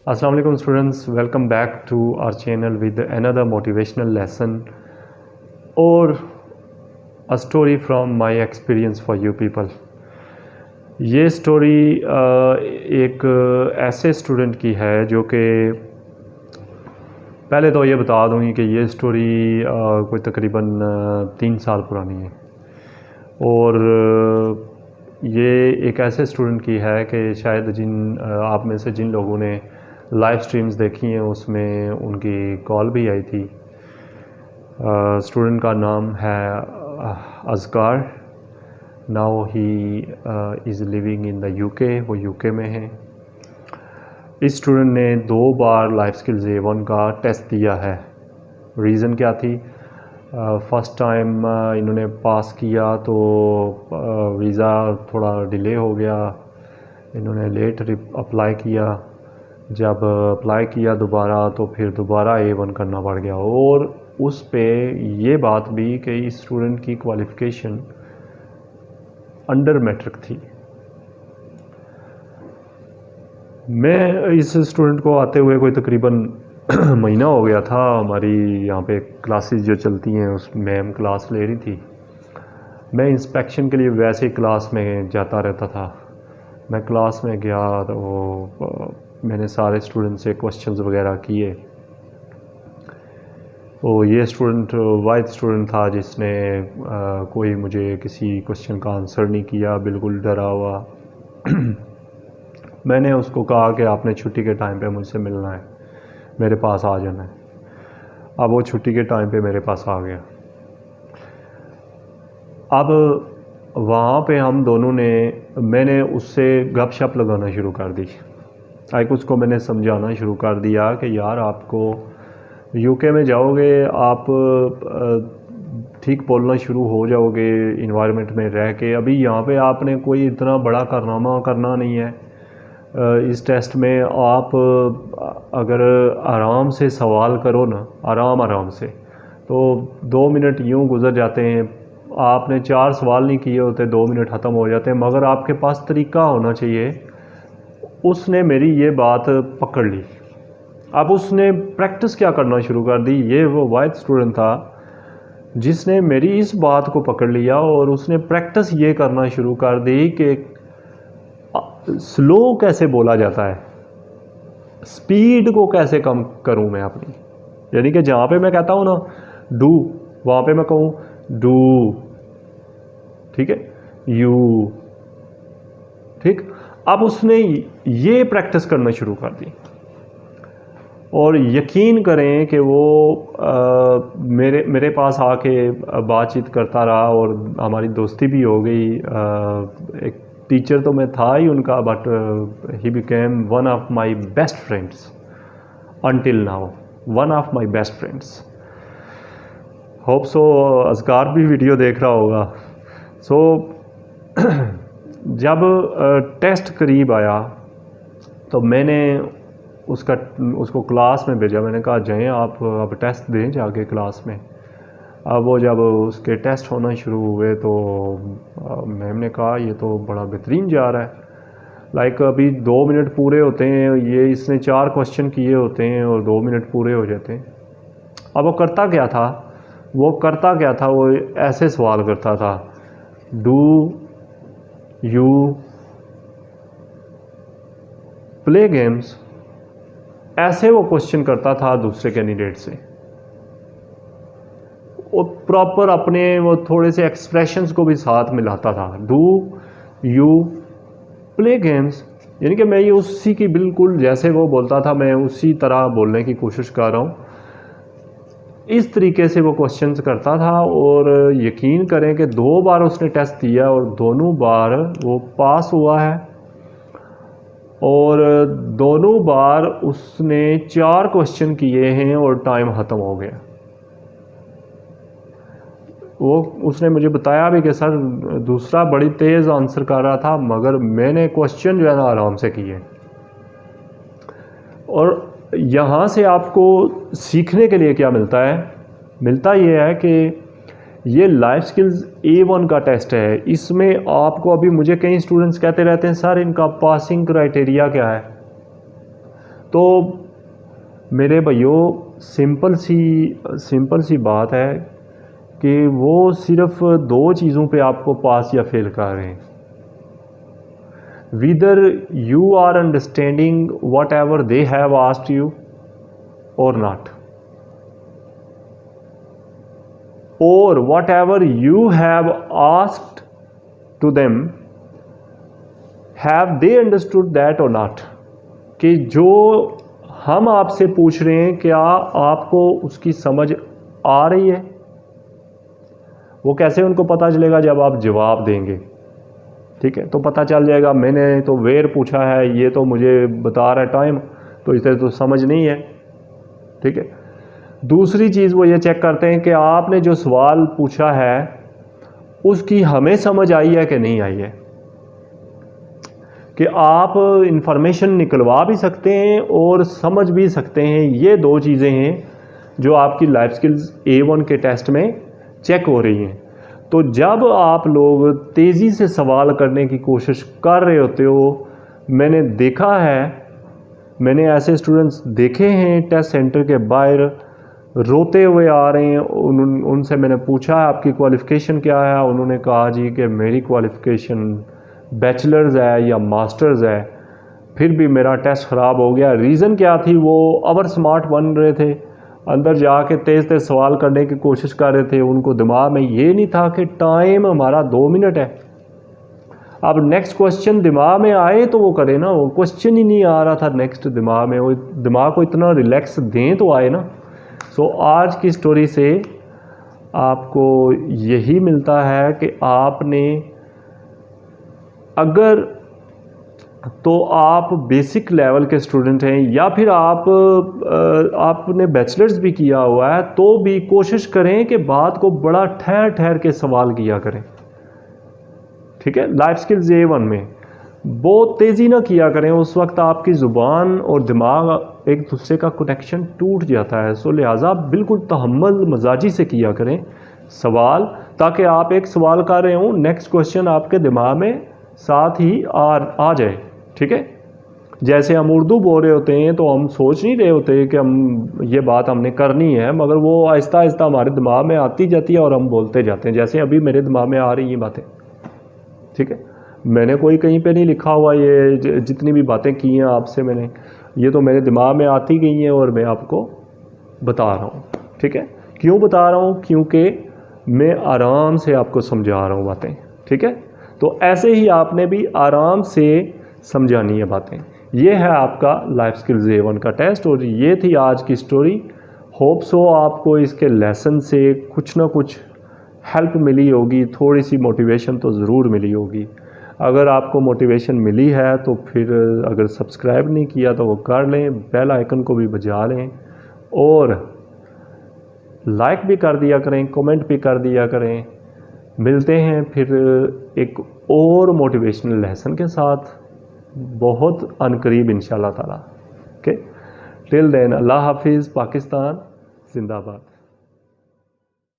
Assalamu alaikum students, welcome back to our channel with another motivational lesson or a story from my experience for you people. ये story एक ऐसे student की है जो कि पहले तो ये बता दूँ कि ये स्टोरी कोई तकरीबन 3 साल पुरानी है और ये एक ऐसे स्टूडेंट की है कि शायद आप में से जिन लोगों ने लाइव स्ट्रीम्स देखी हैं उसमें उनकी कॉल भी आई थी। स्टूडेंट का नाम है Asghar. Now he is living in the UK, वो यूके में है। इस स्टूडेंट ने 2 बार लाइफ स्किल्स A1 का टेस्ट दिया है। रीज़न क्या थी? फ़र्स्ट टाइम इन्होंने पास किया तो वीज़ा थोड़ा डिले हो गया, इन्होंने लेट अप्लाई किया। जब अप्लाई किया दोबारा तो फिर दोबारा A1 करना पड़ गया और उस पे ये बात भी कि इस स्टूडेंट की क्वालिफ़िकेशन अंडर मैट्रिक थी। मैं इस स्टूडेंट को आते हुए कोई तकरीबन महीना हो गया था। हमारी यहाँ पे क्लासेस जो चलती हैं उस मैम क्लास ले रही थी। मैं इंस्पेक्शन के लिए वैसे ही क्लास में जाता रहता था। मैं क्लास में गया तो मैंने सारे स्टूडेंट से क्वेश्चंस वगैरह किए। तो ये स्टूडेंट वाइट स्टूडेंट था जिसने कोई मुझे किसी क्वेश्चन का आंसर नहीं किया, बिल्कुल डरा हुआ। मैंने उसको कहा कि आपने छुट्टी के टाइम पे मुझसे मिलना है, मेरे पास आ जाना है। अब वो छुट्टी के टाइम पे मेरे पास आ गया। अब वहाँ पे हम दोनों ने मैंने उससे गपशप लगाना शुरू कर दी। उसको मैंने समझाना शुरू कर दिया कि यार आपको यूके में जाओगे, आप ठीक बोलना शुरू हो जाओगे इन्वायरमेंट में रह के। अभी यहाँ पे आपने कोई इतना बड़ा कारनामा करना नहीं है। इस टेस्ट में आप अगर आराम से सवाल करो ना, आराम से, तो 2 मिनट यूँ गुज़र जाते हैं। आपने 4 सवाल नहीं किए होते, 2 मिनट ख़त्म हो जाते हैं। मगर आपके पास तरीका होना चाहिए। उसने मेरी ये बात पकड़ ली। अब उसने प्रैक्टिस क्या करना शुरू कर दी। ये वो वाइट स्टूडेंट था जिसने मेरी इस बात को पकड़ लिया और उसने प्रैक्टिस ये करना शुरू कर दी कि स्लो कैसे बोला जाता है, स्पीड को कैसे कम करूं मैं अपनी। यानी कि जहाँ पे मैं कहता हूँ ना डू, वहाँ पे मैं कहूँ डू, ठीक है, यू, ठीक। अब उसने ये प्रैक्टिस करना शुरू कर दी और यकीन करें कि वो मेरे पास आके बातचीत करता रहा और हमारी दोस्ती भी हो गई। एक टीचर तो मैं था ही उनका, but he became one of my best friends until now, one of my best friends. Hope so Asghar भी वीडियो देख रहा होगा। सो जब टेस्ट करीब आया तो मैंने उसको क्लास में भेजा। मैंने कहा जाएं आप अब टेस्ट दें जाके क्लास में। अब वो जब उसके टेस्ट होना शुरू हुए तो मैम ने कहा ये तो बड़ा बेहतरीन जा रहा है। अभी 2 मिनट पूरे होते हैं, ये इसने 4 क्वेश्चन किए होते हैं और 2 मिनट पूरे हो जाते हैं। अब वो करता क्या था, वो ऐसे सवाल करता था, डू यू प्ले गेम्स, ऐसे वो क्वेश्चन करता था दूसरे कैंडिडेट से। और प्रॉपर अपने वो थोड़े से एक्सप्रेशंस को भी साथ मिलाता था। डू यू प्ले गेम्स, यानी कि मैं ये उसी की बिल्कुल जैसे वो बोलता था मैं उसी तरह बोलने की कोशिश कर रहा हूँ। इस तरीके से वो क्वेश्चंस करता था और यकीन करें कि 2 बार उसने टेस्ट दिया और दोनों बार वो पास हुआ है और दोनों बार उसने 4 क्वेश्चन किए हैं और टाइम ख़त्म हो गया। उसने मुझे बताया भी कि सर दूसरा बड़ी तेज़ आंसर कर रहा था मगर मैंने क्वेश्चन जो है ना आराम से किए। और यहाँ से आपको सीखने के लिए क्या मिलता है? मिलता ये है कि ये लाइफ स्किल्स A1 का टेस्ट है। इसमें आपको, अभी मुझे कई स्टूडेंट्स कहते रहते हैं सर इनका पासिंग क्राइटेरिया क्या है, तो मेरे भाइयों सिंपल सी बात है कि वो सिर्फ दो चीज़ों पे आपको पास या फेल कर रहे हैं। Whether you are understanding whatever they have asked you or not, or whatever you have asked to them, have they understood that or not, कि जो हम आपसे पूछ रहे हैं क्या आपको उसकी समझ आ रही है। वो कैसे उनको पता चलेगा? जब आप जवाब देंगे, ठीक है, तो पता चल जाएगा। मैंने तो वेयर पूछा है, ये तो मुझे बता रहा है टाइम, तो इसे तो समझ नहीं है, ठीक है। दूसरी चीज़ वो ये चेक करते हैं कि आपने जो सवाल पूछा है उसकी हमें समझ आई है कि नहीं आई है, कि आप इंफॉर्मेशन निकलवा भी सकते हैं और समझ भी सकते हैं। ये दो चीज़ें हैं जो आपकी लाइफ स्किल्स A1 के टेस्ट में चेक हो रही हैं। तो जब आप लोग तेज़ी से सवाल करने की कोशिश कर रहे होते हो, मैंने देखा है, मैंने ऐसे स्टूडेंट्स देखे हैं टेस्ट सेंटर के बाहर रोते हुए आ रहे हैं। उनसे मैंने पूछा है आपकी क्वालिफ़िकेशन क्या है, उन्होंने कहा जी कि मेरी क्वालिफ़िकेशन बैचलर्स है या मास्टर्स है, फिर भी मेरा टेस्ट ख़राब हो गया। रीज़न क्या थी? वो ओवर स्मार्ट बन रहे थे, अंदर जाके तेज़ सवाल करने की कोशिश कर रहे थे। उनको दिमाग में ये नहीं था कि टाइम हमारा 2 मिनट है। अब नेक्स्ट क्वेश्चन दिमाग में आए तो वो करे ना, वो क्वेश्चन ही नहीं आ रहा था नेक्स्ट दिमाग में, वो दिमाग को इतना रिलैक्स दें तो आए ना। सो आज की स्टोरी से आपको यही मिलता है कि आपने अगर तो आप बेसिक लेवल के स्टूडेंट हैं या फिर आपने बैचलर्स भी किया हुआ है, तो भी कोशिश करें कि बात को बड़ा ठहर ठहर के सवाल किया करें, ठीक है। लाइफ स्किल्स A1 में बहुत तेज़ी ना किया करें, उस वक्त आपकी ज़ुबान और दिमाग एक दूसरे का कनेक्शन टूट जाता है। सो लिहाजा बिल्कुल तहम्मुल मजाजी से किया करें सवाल, ताकि आप एक सवाल कर रहे हो, नेक्स्ट क्वेश्चन आपके दिमाग में साथ ही आ जाए, ठीक है। जैसे हम उर्दू बोल रहे होते हैं तो हम सोच नहीं रहे होते कि हम ये बात हमने करनी है, मगर वो आहिस्ता आहिस्ता हमारे दिमाग में आती जाती है और हम बोलते जाते हैं। जैसे अभी मेरे दिमाग में आ रही हैं बातें, ठीक है। मैंने कोई कहीं पे नहीं लिखा हुआ, ये जितनी भी बातें की हैं आपसे मैंने, ये तो मेरे दिमाग में आती गई हैं और मैं आपको बता रहा हूँ, ठीक है। क्यों बता रहा हूँ? क्योंकि मैं आराम से आपको समझा रहा हूँ बातें, ठीक है। तो ऐसे ही आपने भी आराम से समझानी है बातें। ये है आपका लाइफ स्किल्स A1 का टेस्ट और ये थी आज की स्टोरी। होप सो आपको इसके लेसन से कुछ ना कुछ हेल्प मिली होगी, थोड़ी सी मोटिवेशन तो ज़रूर मिली होगी। अगर आपको मोटिवेशन मिली है तो फिर अगर सब्सक्राइब नहीं किया तो वो कर लें, बेल आइकन को भी बजा लें और लाइक भी कर दिया करें, कमेंट भी कर दिया करें। मिलते हैं फिर एक और मोटिवेशनल लेसन के साथ बहुत अनकरीब इंशाल्लाह ताला। ओके, टिल देन अल्लाह हाफिज़, पाकिस्तान जिंदाबाद।